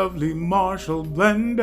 lovely Marshall blenders.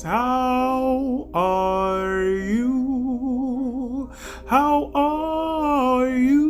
How are you? How are you?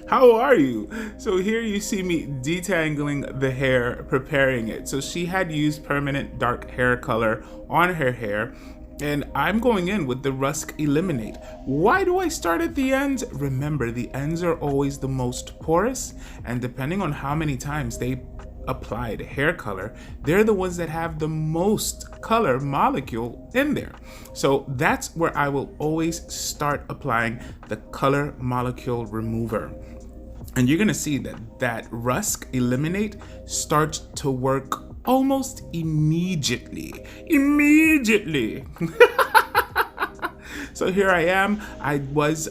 How are you? So here you see me detangling the hair, preparing it. So she had used permanent dark hair color on her hair, and I'm going in with the Rusk ELIMIN8. Why do I start at the ends? Remember, the ends are always the most porous, and depending on how many times they applied hair color, they're the ones that have the most color molecule in there. So that's where I will always start applying the color molecule remover. And you're gonna see that Rusk ELIMIN8 starts to work almost immediately. So here I am. I was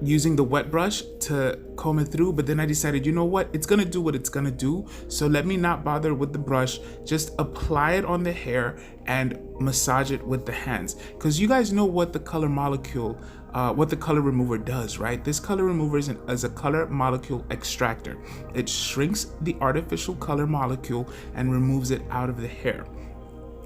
using the wet brush to comb it through, but then I decided, you know what, it's gonna do what it's gonna do, so let me not bother with the brush, just apply it on the hair and massage it with the hands. Because you guys know what the color molecule, what the color remover does, right? This color remover is a color molecule extractor. It shrinks the artificial color molecule and removes it out of the hair.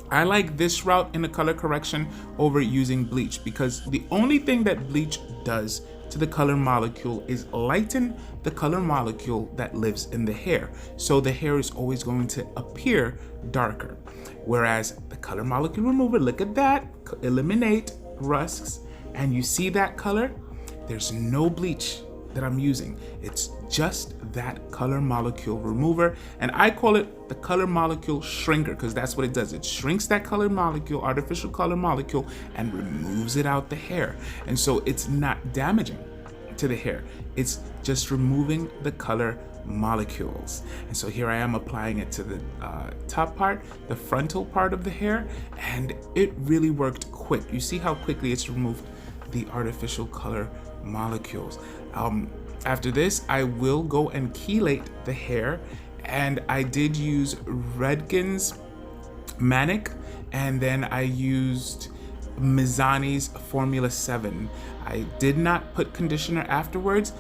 I like this route in the color correction over using bleach, because the only thing that bleach does to the color molecule is lighten the color molecule that lives in the hair. So the hair is always going to appear darker. Whereas the color molecule remover, look at that, ELIMIN8 Rusks, and you see that color, there's no bleach that I'm using. It's just that color molecule remover, and I call it the color molecule shrinker because that's what it does. It shrinks that color molecule, artificial color molecule, and removes it out the hair. And so it's not damaging to the hair. It's just removing the color molecules. And so here I am applying it to the top part, the frontal part of the hair, and it really worked quick. You see how quickly it's removed the artificial color molecules. After this, I will go and chelate the hair, and I did use Redken's Manic, and then I used Mizani's Formula 7. I did not put conditioner afterwards.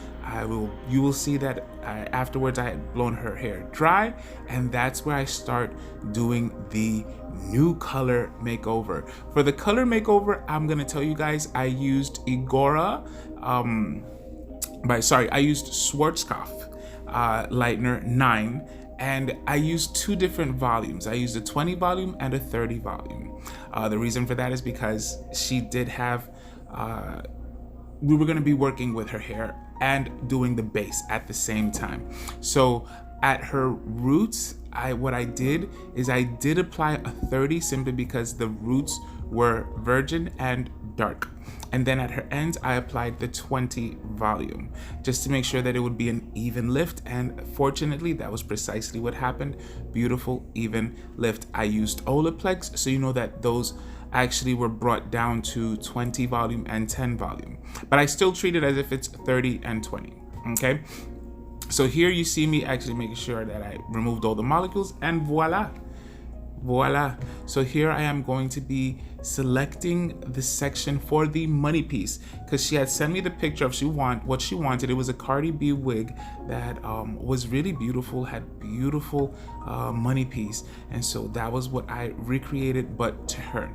You will see that afterwards I had blown her hair dry, and that's where I start doing the new color makeover. For the color makeover, I'm gonna tell you guys, I used Igora, I used Schwarzkopf Lightener 9, and I used two different volumes. I used a 20 volume and a 30 volume. The reason for that is because she did have, we were gonna be working with her hair and doing the base at the same time. So at her roots, what I did is I did apply a 30 simply because the roots were virgin and dark. And then at her ends, I applied the 20 volume just to make sure that it would be an even lift. And fortunately, that was precisely what happened. Beautiful, even lift. I used Olaplex, so you know that those actually were brought down to 20 volume and 10 volume. But I still treat it as if it's 30 and 20, okay? So here you see me actually making sure that I removed all the molecules, and voila. Voila. So here I am going to be selecting the section for the money piece, because she had sent me the picture of what she wanted. It was a Cardi B wig that was really beautiful, had beautiful money piece, and so that was what I recreated, but to her.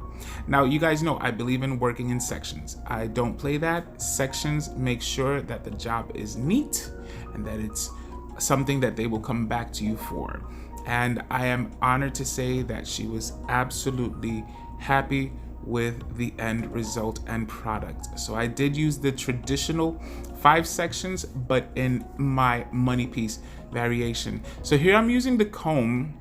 Now you guys know I believe in working in sections. I don't play that. Sections make sure that the job is neat and that it's something that they will come back to you for. And I am honored to say that she was absolutely happy with the end result and product. So I did use the traditional 5 sections, but in my money piece variation. So here I'm using the comb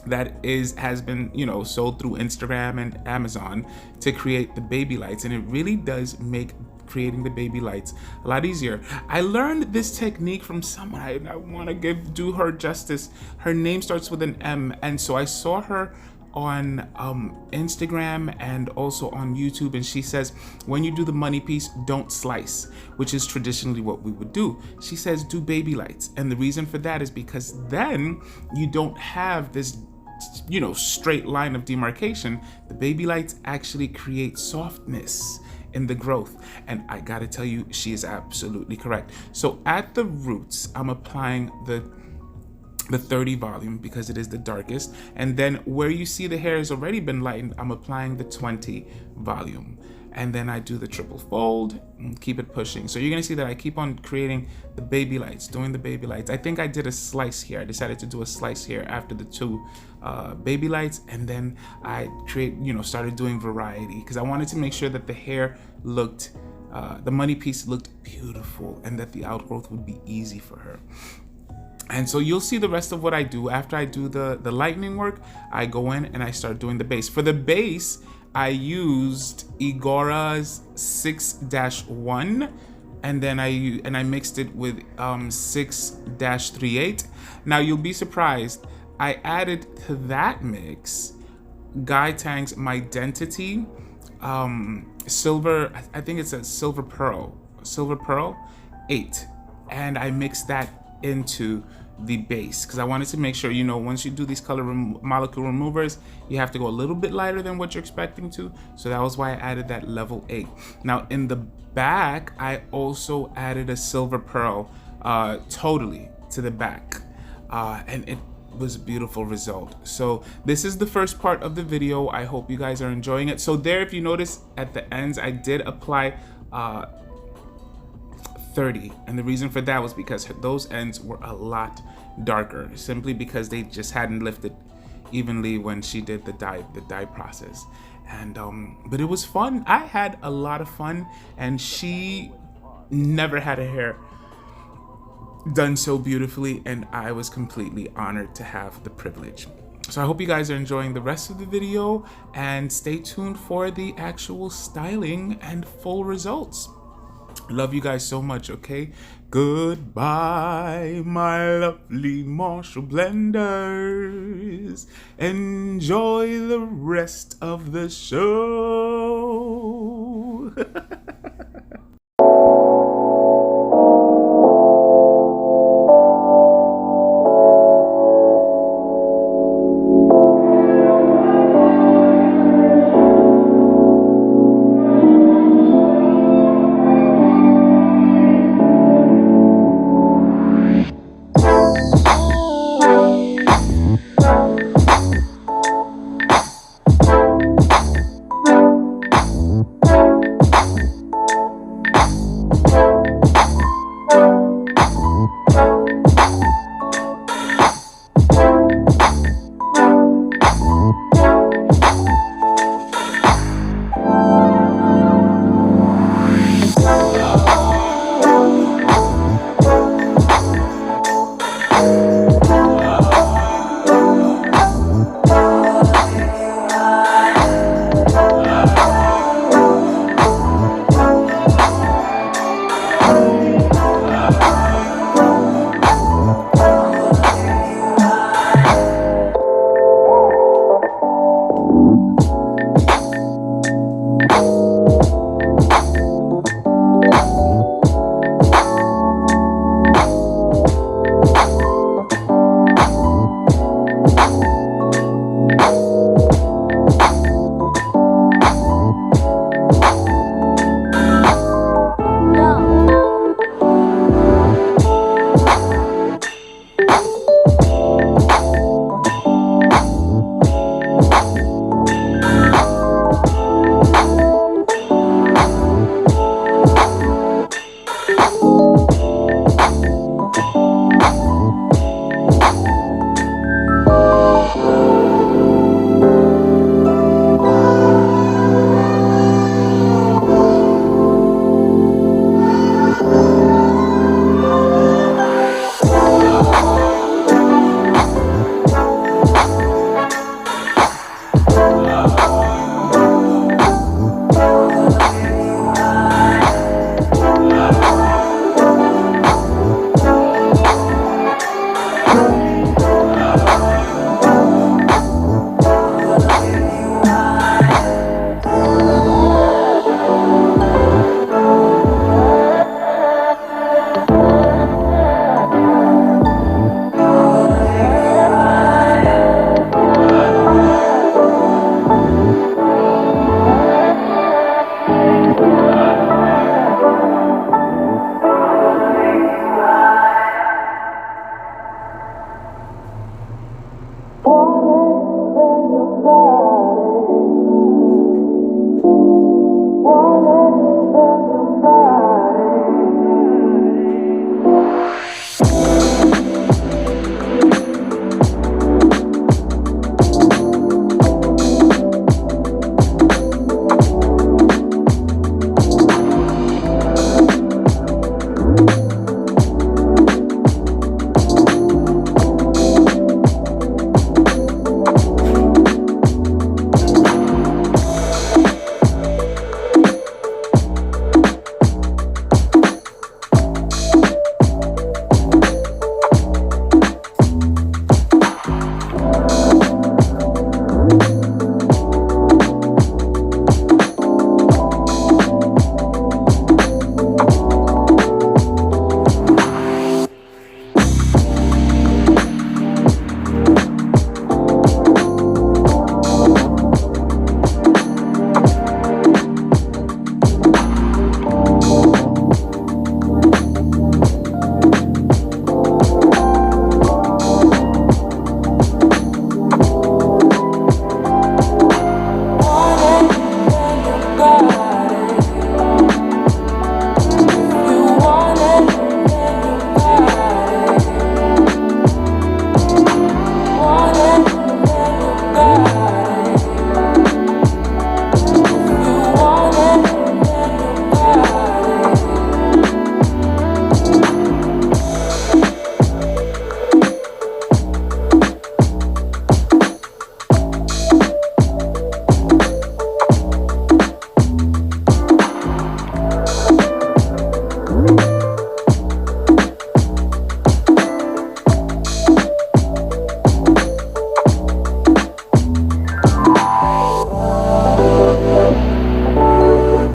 that has been, sold through Instagram and Amazon to create the baby lights, and it really does make creating the baby lights a lot easier. I learned this technique from someone. I want to do her justice. Her name starts with an M, and so I saw her on Instagram and also on YouTube, and she says when you do the money piece, don't slice, which is traditionally what we would do. She says do baby lights, and the reason for that is because then you don't have this straight line of demarcation. The baby lights actually create softness in the growth, and I gotta tell you, she is absolutely correct. So at the roots, I'm applying the the 30 volume because it is the darkest. And then where you see the hair has already been lightened, I'm applying the 20 volume. And then I do the triple fold and keep it pushing. So you're gonna see that I keep on creating the baby lights, doing the baby lights. I think I did a slice here. I decided to do a slice here after the two baby lights, and then I started doing variety because I wanted to make sure that the hair looked, the money piece looked beautiful and that the outgrowth would be easy for her. And so you'll see the rest of what I do. After I do the lightning work, I go in and I start doing the base. For the base, I used Igora's 6-1, and then I mixed it with 6-38. Now you'll be surprised, I added to that mix Guy Tang's Identity silver, I think it's a silver pearl 8, and I mixed that into the base because I wanted to make sure, once you do these color molecule removers, you have to go a little bit lighter than what you're expecting to. So that was why I added that level 8. Now in the back, I also added a silver pearl totally to the back, and it was a beautiful result. So this is the first part of the video. I hope you guys are enjoying it. So there, if you notice at the ends, I did apply 30, and the reason for that was because those ends were a lot darker, simply because they just hadn't lifted evenly when she did the dye process. And but it was fun. I had a lot of fun, and she never had her hair done so beautifully, and I was completely honored to have the privilege. So I hope you guys are enjoying the rest of the video, and stay tuned for the actual styling and full results. Love you guys so much, okay? Goodbye, my lovely Marshall blenders. Enjoy the rest of the show.